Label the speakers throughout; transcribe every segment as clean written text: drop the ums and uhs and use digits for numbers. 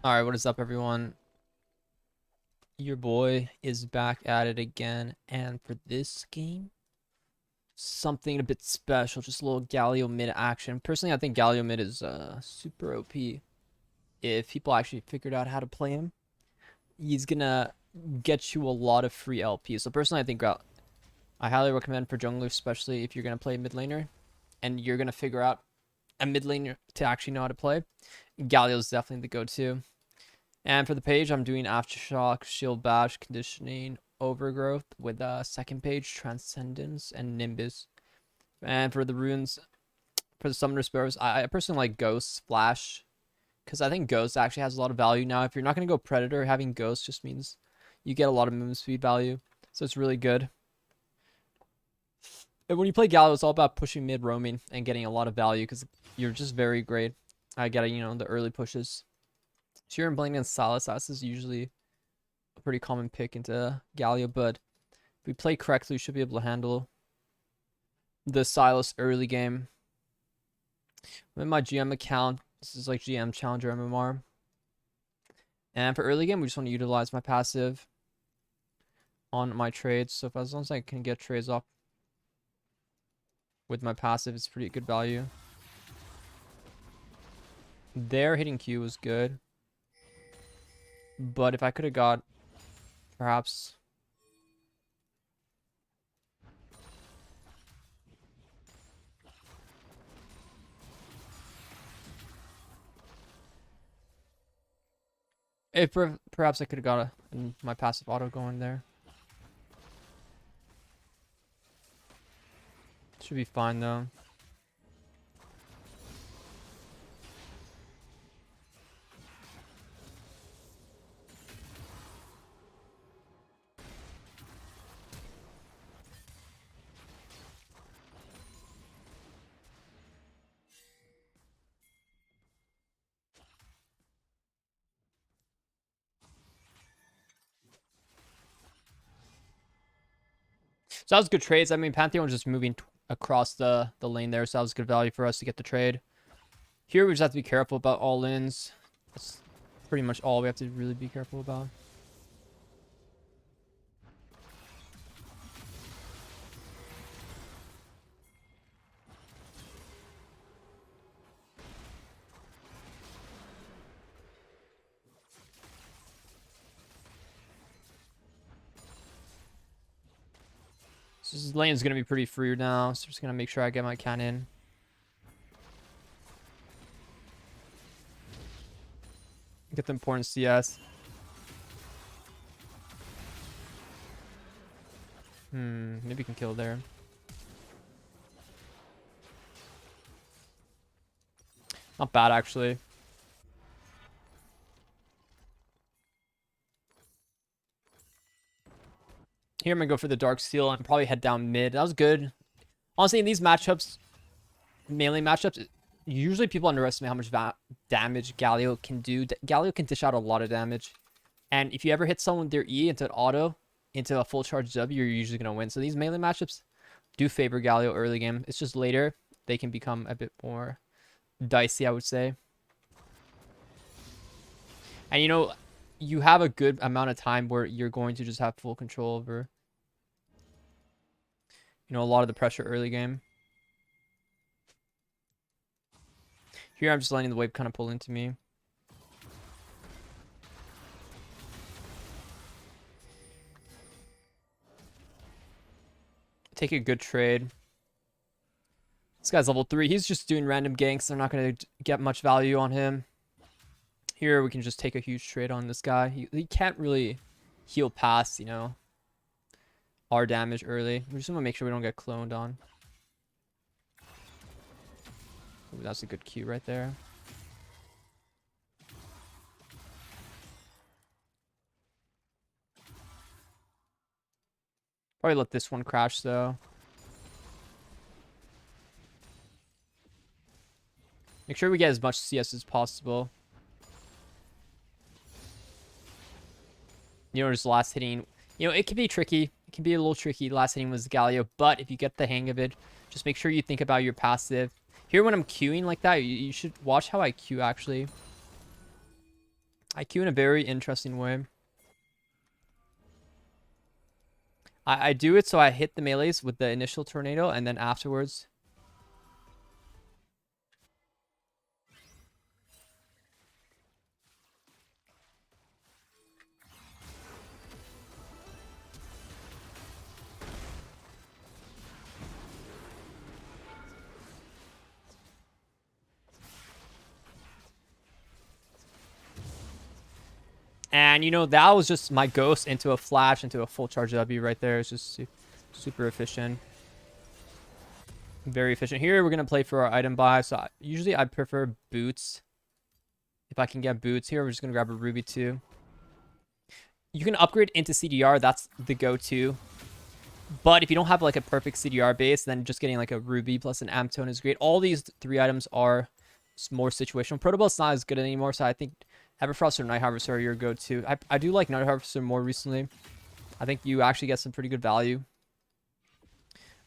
Speaker 1: All right, what is up, everyone? Your boy is back at it again, and for this game, something a bit special, just a little Galio mid action. Personally, I think Galio mid is super OP. If people actually figured out how to play him, he's gonna get you a lot of free LP. So personally, I highly recommend for junglers, especially if you're gonna play mid laner and you're gonna figure out a mid laner to actually know how to play. Galio is definitely the go-to. And for the page, I'm doing Aftershock, Shield Bash, Conditioning, Overgrowth with second page, Transcendence, and Nimbus. And for the runes, for the Summoner Sparrows, I personally like Ghost, Flash, because I think Ghost actually has a lot of value now. If you're not going to go Predator, having Ghost just means you get a lot of movement speed value. So it's really good. And when you play Gallo, it's all about pushing mid roaming and getting a lot of value because you're just very great at getting, the early pushes. So you're playing against Silas. Silas is usually a pretty common pick into Galio, but if we play correctly, we should be able to handle the Silas early game. I'm in my GM account. This is like GM Challenger MMR. And for early game, we just want to utilize my passive on my trades. So as long as I can get trades off with my passive, it's pretty good value. There, hitting Q was good. But if I could have got perhaps... If perhaps I could have got my passive auto going there. Should be fine though. So that was good trades. I mean, Pantheon was just moving across the lane there, so that was good value for us to get the trade. Here, we just have to be careful about all-ins. That's pretty much all we have to really be careful about. So this lane is going to be pretty free now, so just going to make sure I get my cannon. Get the important CS. Maybe we can kill there. Not bad, actually. Here I'm going to go for the Dark Steel and probably head down mid. That was good. Honestly, in these matchups, melee matchups, usually people underestimate how much damage Galio can do. Galio can dish out a lot of damage. And if you ever hit someone with their E into an auto, into a full charge W, you're usually going to win. So these melee matchups do favor Galio early game. It's just later, they can become a bit more dicey, I would say. And you have a good amount of time where you're going to just have full control over, a lot of the pressure early game. Here, I'm just letting the wave kind of pull into me. Take a good trade. This guy's level 3. He's just doing random ganks. They're not going to get much value on him. Here, we can just take a huge trade on this guy. He can't really heal past, our damage early. We just want to make sure we don't get cloned on. Ooh, that's a good Q right there. Probably let this one crash, though. Make sure we get as much CS as possible. Just last hitting. It can be tricky. It can be a little tricky. Last hitting was Galio. But if you get the hang of it, just make sure you think about your passive. Here, when I'm queuing like that, you should watch how I queue, actually. I queue in a very interesting way. I do it so I hit the melees with the initial tornado, and then afterwards. And, you know, that was just my ghost into a flash, into a full charge W right there. It's just super efficient. Very efficient. Here, we're going to play for our item buy. So usually I prefer boots. If I can get boots here, we're just going to grab a ruby too. You can upgrade into CDR. That's the go-to. But if you don't have like a perfect CDR base, then just getting like a ruby plus an amp tone is great. All these 3 items are more situational. Protoball's not as good anymore, so I think Everfrost or Night Harvester are your go-to. I do like Night Harvester more recently. I think you actually get some pretty good value.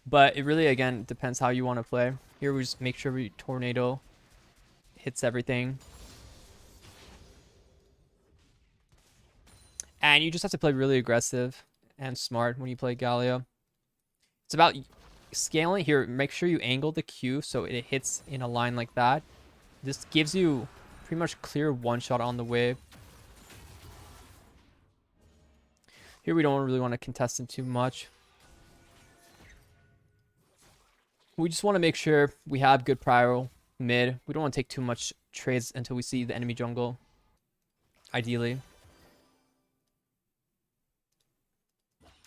Speaker 1: But it really, again, depends how you want to play. Here we just make sure we Tornado hits everything. And you just have to play really aggressive and smart when you play Galio. It's about scaling. Here, make sure you angle the Q so it hits in a line like that. This gives you pretty much clear one-shot on the wave. Here we don't really want to contest him too much. We just want to make sure we have good prio mid. We don't want to take too much trades until we see the enemy jungle, ideally.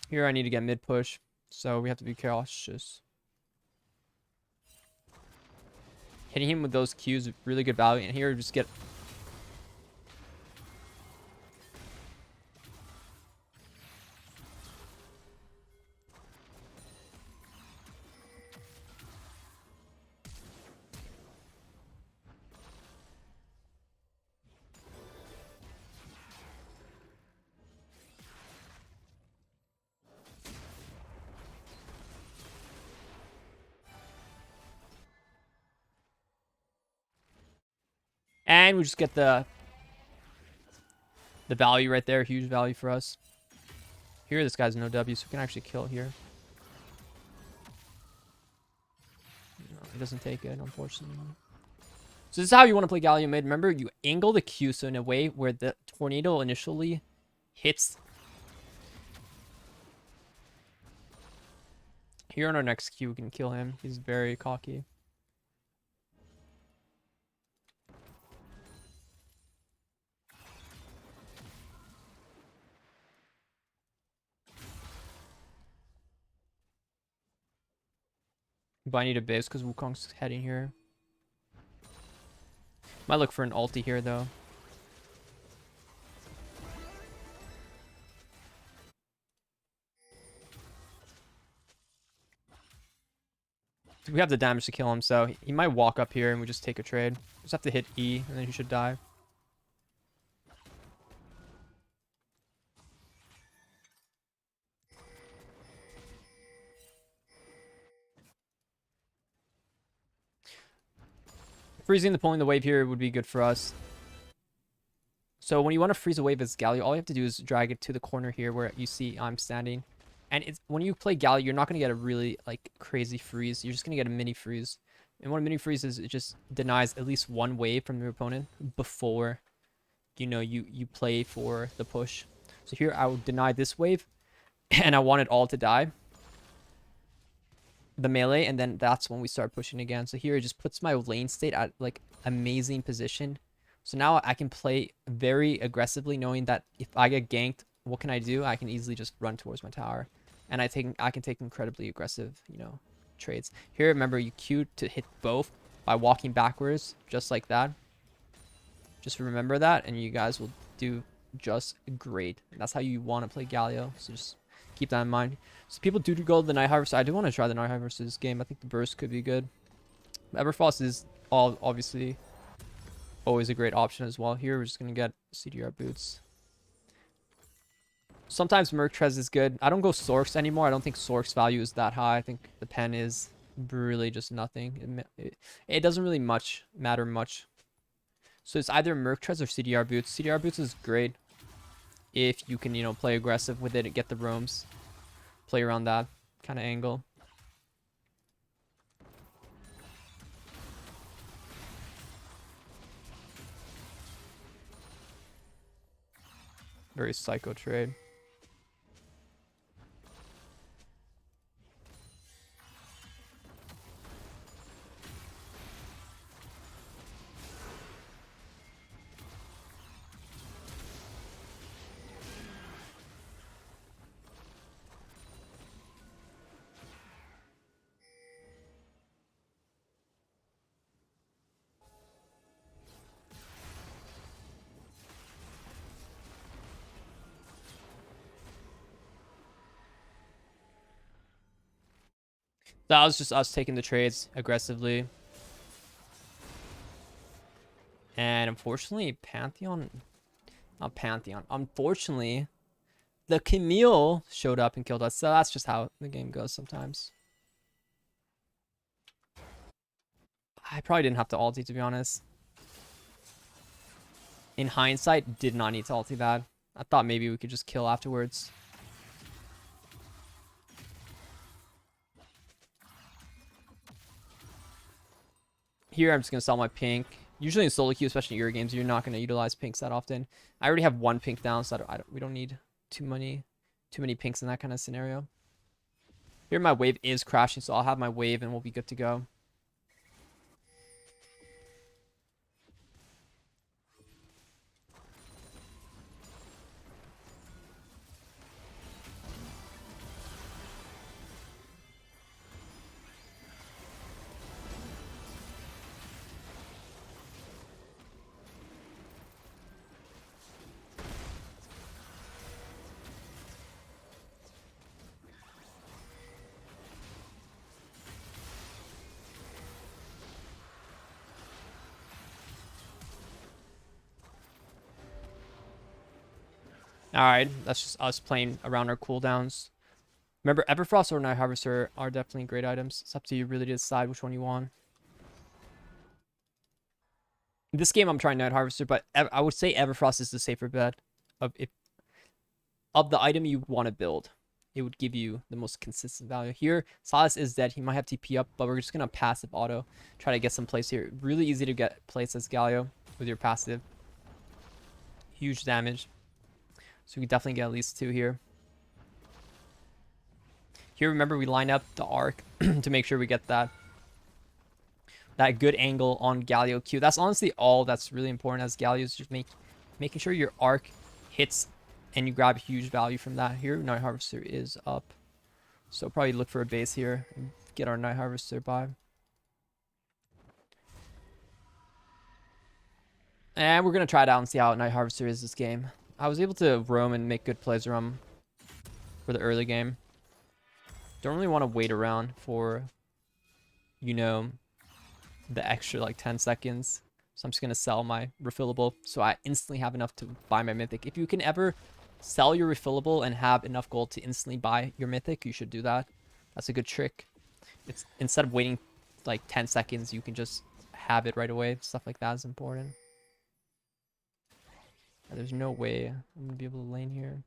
Speaker 1: Here I need to get mid push, so we have to be cautious. Hitting him with those Qs is really good value, and here just get... And we just get the value right there. Huge value for us. Here, this guy's no W, so we can actually kill here. No, he doesn't take it, unfortunately. So this is how you want to play Galio mid. Remember, you angle the Q so in a way where the tornado initially hits. Here on our next Q, we can kill him. He's very cocky. But I need a base because Wukong's heading here. Might look for an ulti here, though. We have the damage to kill him, so he might walk up here and we just take a trade. Just have to hit E, and then he should die. Freezing the pulling the wave here would be good for us. So when you want to freeze a wave as Galio, all you have to do is drag it to the corner here where you see I'm standing. And it's when you play Galio, you're not going to get a really like crazy freeze. You're just going to get a mini freeze. And what a mini freeze is, it just denies at least one wave from your opponent before, you know, you play for the push. So here I will deny this wave, and I want it all to die. The melee, and then that's when we start pushing again. So here it just puts my lane state at like amazing position. So now I can play very aggressively, knowing that if I get ganked, what can I do? I can easily just run towards my tower, and I can take incredibly aggressive, you know, trades. Here, remember, you Q to hit both by walking backwards, just like that. Just remember that, and you guys will do just great. And that's how you want to play Galio. So just keep that in mind. So people do go to the Night Harvester. I do want to try the Night Harvester this game. I think the burst could be good. Everfrost is obviously always a great option as well. Here we're just going to get CDR boots. Sometimes Merctrez is good. I don't go Sorks anymore. I don't think Sorks value is that high. I think the pen is really just nothing. It doesn't really matter much. So it's either Merc Treads or CDR Boots. CDR Boots is great if you can, you know, play aggressive with it and get the roams. Play around that kind of angle. Very psycho trade. That was just us taking the trades aggressively. And unfortunately, not Pantheon. Unfortunately, the Camille showed up and killed us. So that's just how the game goes sometimes. I probably didn't have to ulti, to be honest. In hindsight, did not need to ulti that. I thought maybe we could just kill afterwards. Here, I'm just going to sell my pink. Usually in solo queue, especially in Euro games, you're not going to utilize pinks that often. I already have one pink down, so we don't need too many pinks in that kind of scenario. Here, my wave is crashing, so I'll have my wave and we'll be good to go. Alright, that's just us playing around our cooldowns. Remember, Everfrost or Night Harvester are definitely great items. It's up to you really to decide which one you want. In this game, I'm trying Night Harvester, but I would say Everfrost is the safer bet. Of the item you want to build, it would give you the most consistent value. Here, Silas is dead. He might have TP up, but we're just going to passive auto. Try to get some plays here. Really easy to get plays as Galio with your passive. Huge damage. So we can definitely get at least 2 here. Here, remember, we line up the arc to make sure we get that good angle on Galio Q. That's honestly all that's really important as Galio is just making sure your arc hits and you grab huge value from that. Here, Night Harvester is up. So probably look for a base here and get our Night Harvester by. And we're going to try it out and see how Night Harvester is this game. I was able to roam and make good plays around for the early game. Don't really want to wait around for, you know, the extra like 10 seconds. So I'm just going to sell my refillable so I instantly have enough to buy my mythic. If you can ever sell your refillable and have enough gold to instantly buy your mythic, you should do that. That's a good trick. It's instead of waiting like 10 seconds, you can just have it right away. Stuff like that is important. And there's no way I'm going to be able to lane here.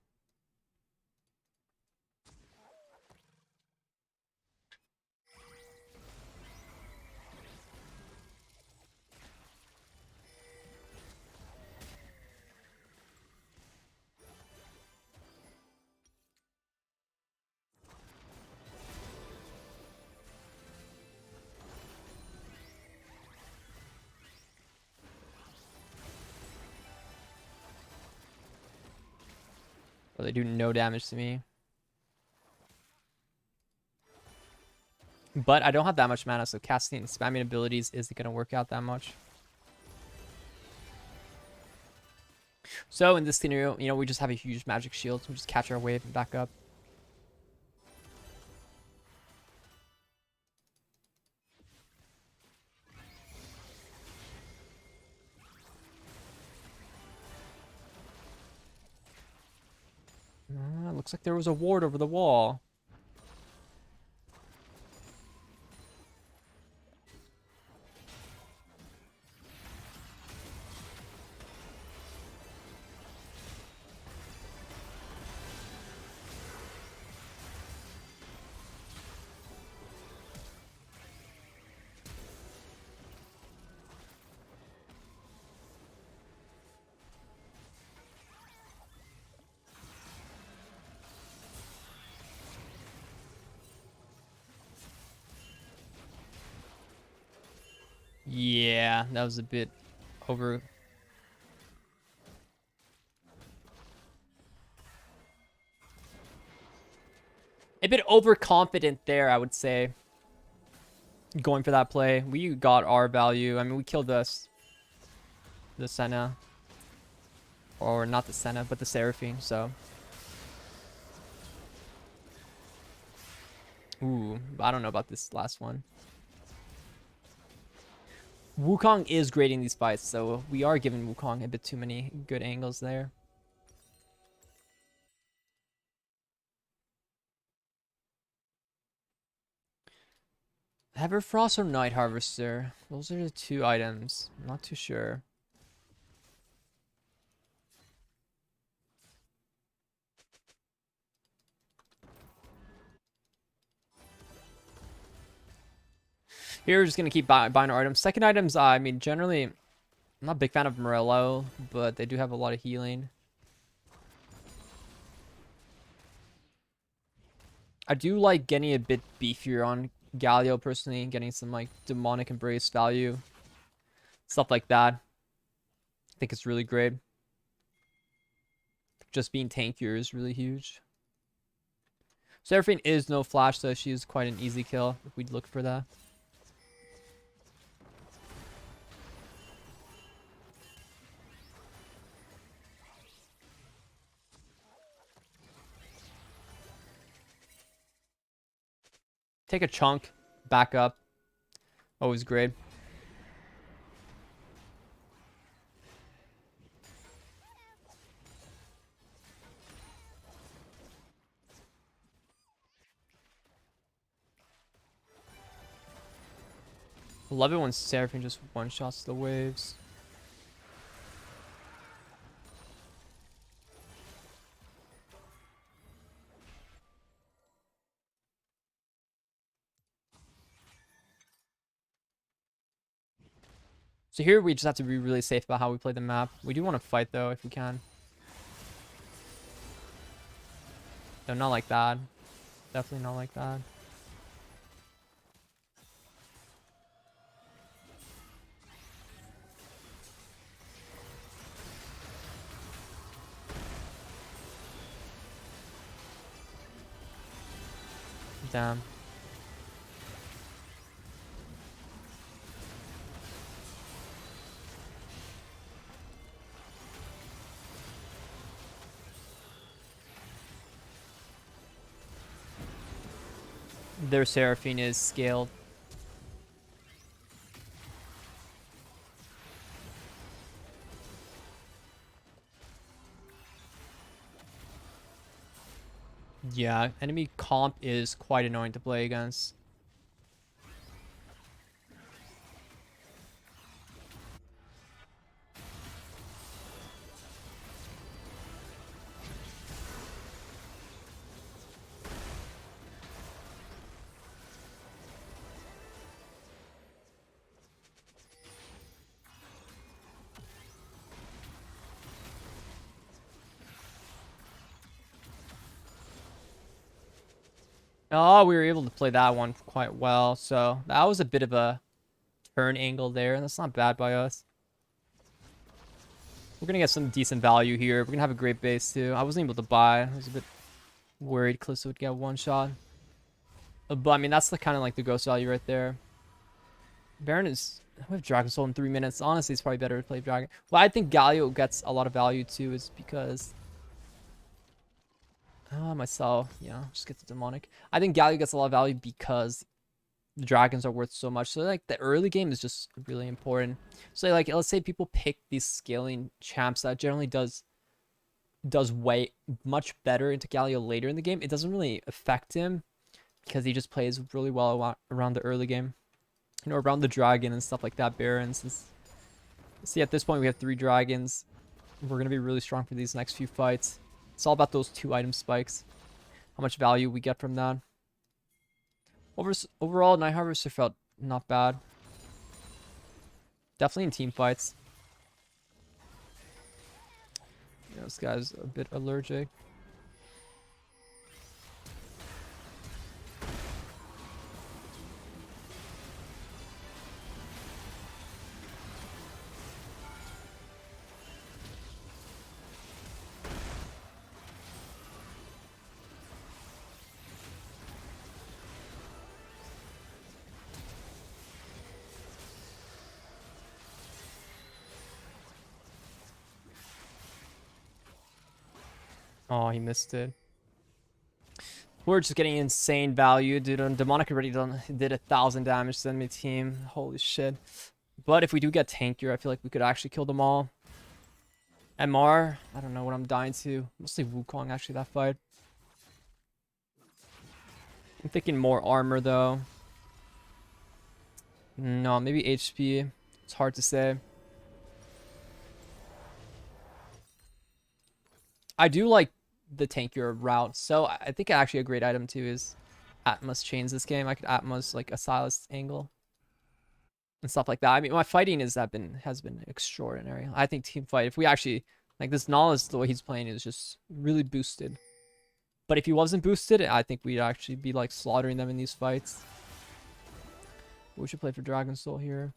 Speaker 1: But they do no damage to me. But I don't have that much mana, so casting and spamming abilities isn't going to work out that much. So in this scenario, you know, we just have a huge magic shield. So we just catch our wave and back up. Looks like there was a ward over the wall. Yeah, that was a bit over. A bit overconfident there, I would say. Going for that play. We got our value. I mean, we killed the Senna. Or not the Senna, but the Seraphine, so. Ooh, I don't know about this last one. Wukong is great in these fights, so we are giving Wukong a bit too many good angles there. Everfrost or Night Harvester? Those are the two items. I'm not too sure. Here, we're just going to keep buying our items. Second items, I mean, generally, I'm not a big fan of Morello, but they do have a lot of healing. I do like getting a bit beefier on Galio, personally, getting some, like, Demonic Embrace value. Stuff like that. I think it's really great. Just being tankier is really huge. Seraphine is no flash, so she's quite an easy kill if we'd look for that. Take a chunk, back up. Always great. Love it when Seraphine just one-shots the waves. So here we just have to be really safe about how we play the map. We do want to fight though, if we can. No, not like that. Definitely not like that. Damn. Their Seraphine is scaled. Yeah, enemy comp is quite annoying to play against. Oh, we were able to play that one quite well. So that was a bit of a turn angle there. That's not bad by us. We're going to get some decent value here. We're going to have a great base too. I wasn't able to buy. I was a bit worried Callisto would get one shot. But I mean, that's the kind of like the ghost value right there. Baron is... We have Dragon Soul in 3 minutes. Honestly, it's probably better to play Dragon. Well, I think Galio gets a lot of value too is because... myself. Yeah, just get the Demonic. I think Galio gets a lot of value because the dragons are worth so much. So like the early game is just really important. So like let's say people pick these scaling champs that generally does way much better into Galio later in the game. It doesn't really affect him because he just plays really well around the early game. You know, around the dragon and stuff like that, barons. See, at this point we have 3 dragons. We're gonna be really strong for these next few fights. It's all about those 2 item spikes. How much value we get from that. Overall, Night Harvester felt not bad. Definitely in team fights. Yeah, this guy's a bit allergic. Oh, he missed it. We're just getting insane value, dude. Demonic already did 1,000 damage to the enemy team. Holy shit. But if we do get tankier, I feel like we could actually kill them all. MR, I don't know what I'm dying to. Mostly Wukong, actually, that fight. I'm thinking more armor, though. No, maybe HP. It's hard to say. I do like the tankier route. So I think actually a great item, too, is Atmos chains this game. I could Atmos, like, a Silas angle and stuff like that. I mean, my fighting has been extraordinary. I think team fight, if we actually, like, this knowledge, the way he's playing is just really boosted. But if he wasn't boosted, I think we'd actually be, like, slaughtering them in these fights. We should play for Dragon Soul here.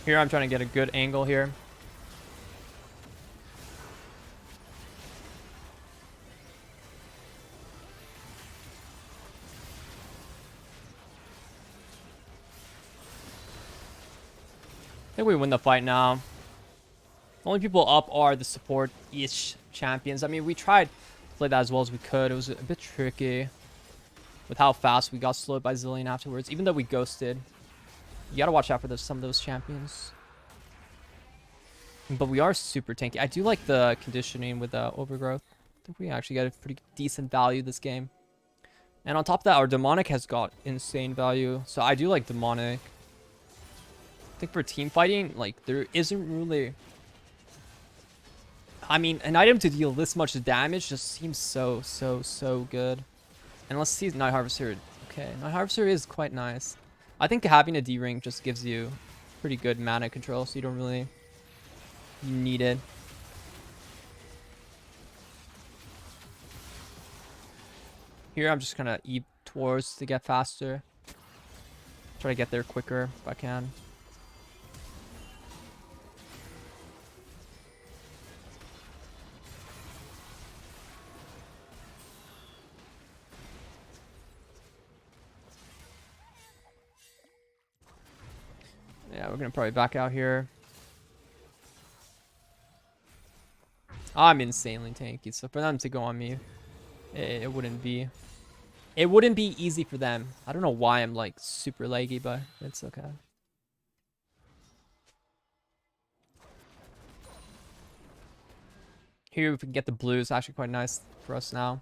Speaker 1: Here, I'm trying to get a good angle here. I think we win the fight now. The only people up are the support-ish champions. I mean, we tried to play that as well as we could. It was a bit tricky with how fast we got slowed by Zillion afterwards. Even though we ghosted. You gotta watch out for some of those champions. But we are super tanky. I do like the conditioning with Overgrowth. I think we actually got a pretty decent value this game. And on top of that, our Demonic has got insane value. So I do like Demonic. I think for team fighting, like, there isn't really... I mean, an item to deal this much damage just seems so good. And let's see Night Harvester. Okay, Night Harvester is quite nice. I think having a D-Ring just gives you pretty good mana control, so you don't really need it. Here, I'm just gonna eat towards to get faster. Try to get there quicker if I can. Yeah, we're gonna probably back out here. I'm insanely tanky, so for them to go on me, it wouldn't be... It wouldn't be easy for them. I don't know why I'm, like, super laggy, but it's okay. Here, if we can get the blue, it's actually quite nice for us now.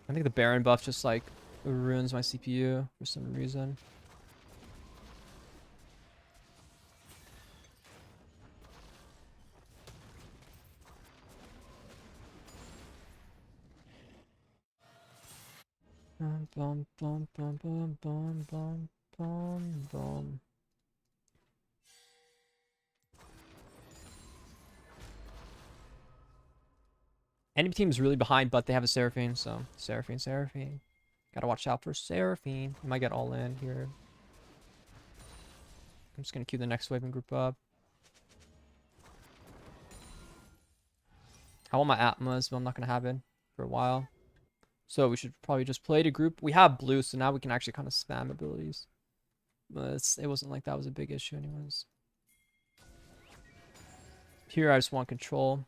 Speaker 1: I think the Baron buff just, like, ruins my CPU for some reason. Bum, bum, bum, bum, bum, bum, bum, bum, bum. Enemy team is really behind, but they have a Seraphine, so Seraphine. Gotta watch out for Seraphine. You might get all in here. I'm just gonna queue the next wave and group up. I want my Atmas, but I'm not gonna have it for a while. So we should probably just play to group. We have blue, so now we can actually kind of spam abilities. But it wasn't like that was a big issue anyways. Here I just want control.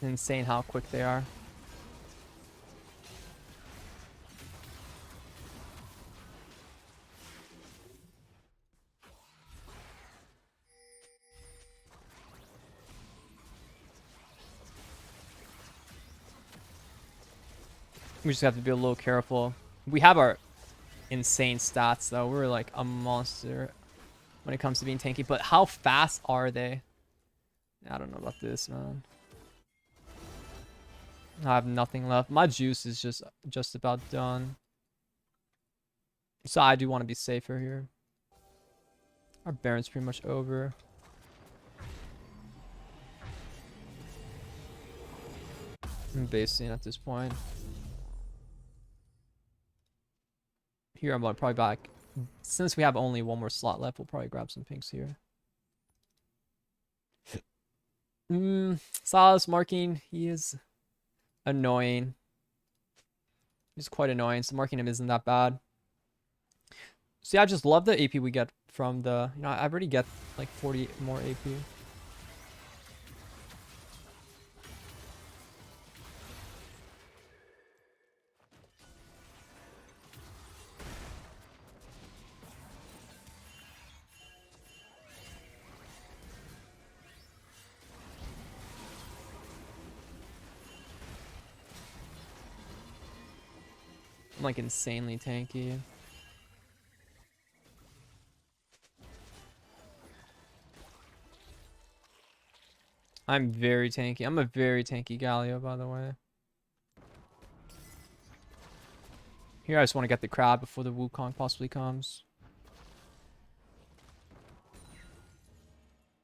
Speaker 1: Insane how quick they are. We just have to be a little careful. We have our insane stats, though. We're like a monster when it comes to being tanky. But how fast are they? I don't know about this, man. I have nothing left. My juice is just about done. So I do want to be safer here. Our Baron's pretty much over. I'm basing at this point. Here I'm probably back. Since we have only one more slot left, we'll probably grab some pinks here. Silas marking, he is annoying. He's quite annoying, so marking him isn't that bad. See, I just love the AP we get from the... You know, I already get like 40 more AP. I'm like insanely tanky. I'm very tanky. I'm a very tanky Galio, by the way. Here, I just want to get the crab before the Wukong possibly comes.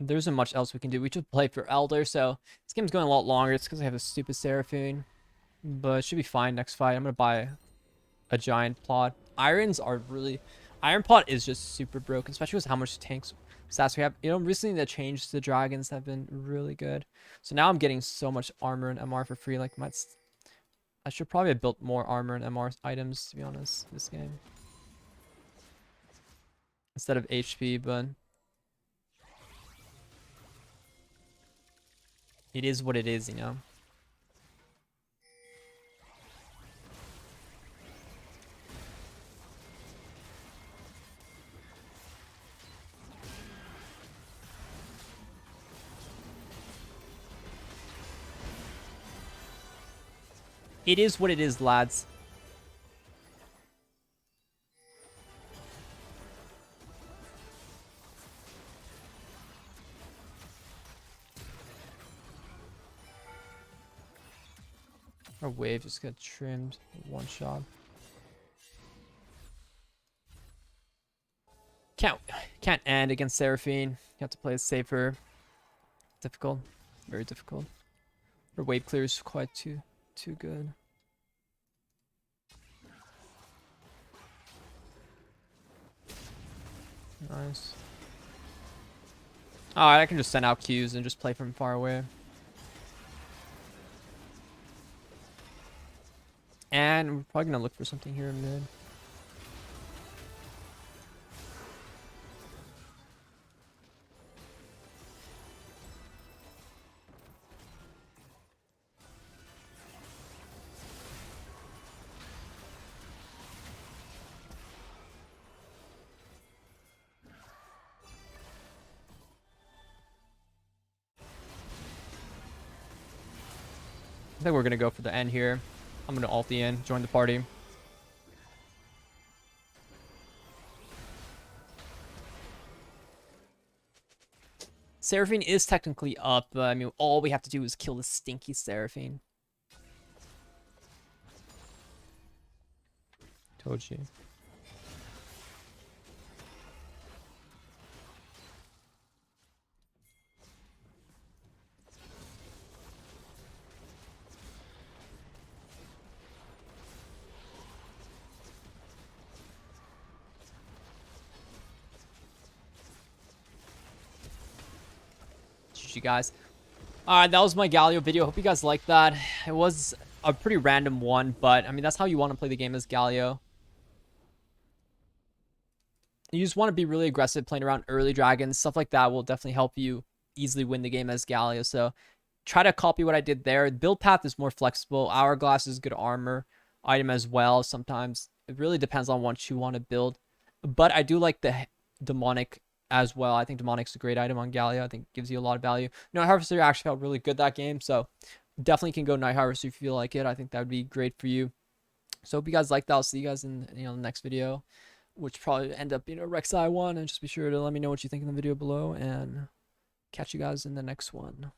Speaker 1: There isn't much else we can do. We should play for Elder, so this game's going a lot longer. It's because I have a stupid Seraphine. But it should be fine next fight. I'm going to buy a giant plot. Irons are really... Iron plot is just super broken, especially with how much tanks stats we have. You know, recently the changes to dragons have been really good. So now I'm getting so much armor and MR for free. Like, I should probably have built more armor and MR items, to be honest, this game. Instead of HP, but... It is what it is, you know? It is what it is, lads. Our wave just got trimmed. One shot. Can't end against Seraphine. You have to play it safer. Difficult. Very difficult. Our wave clear is quite too good. Nice. Alright, I can just send out Qs and just play from far away. And we're probably gonna look for something here in mid. I think we're gonna go for the end here. I'm gonna ult the in, join the party. Seraphine is technically up, but I mean, all we have to do is kill the stinky Seraphine. Told you. GG, guys. Alright, that was my Galio video. Hope you guys liked that. It was a pretty random one, but I mean, that's how you want to play the game as Galio. You just want to be really aggressive playing around early dragons. Stuff like that will definitely help you easily win the game as Galio. So try to copy what I did there. Build path is more flexible. Hourglass is good armor item as well. Sometimes it really depends on what you want to build. But I do like the demonic as well. I think demonic's a great item on Galio. I think it gives you a lot of value. Night Harvester actually felt really good that game, so definitely can go Night Harvester if you feel like it. I think that would be great for you. So hope you guys like that. I'll see you guys in the next video, which probably end up being a Rek'Sai one. And just be sure to let me know what you think in the video below, and catch you guys in the next one.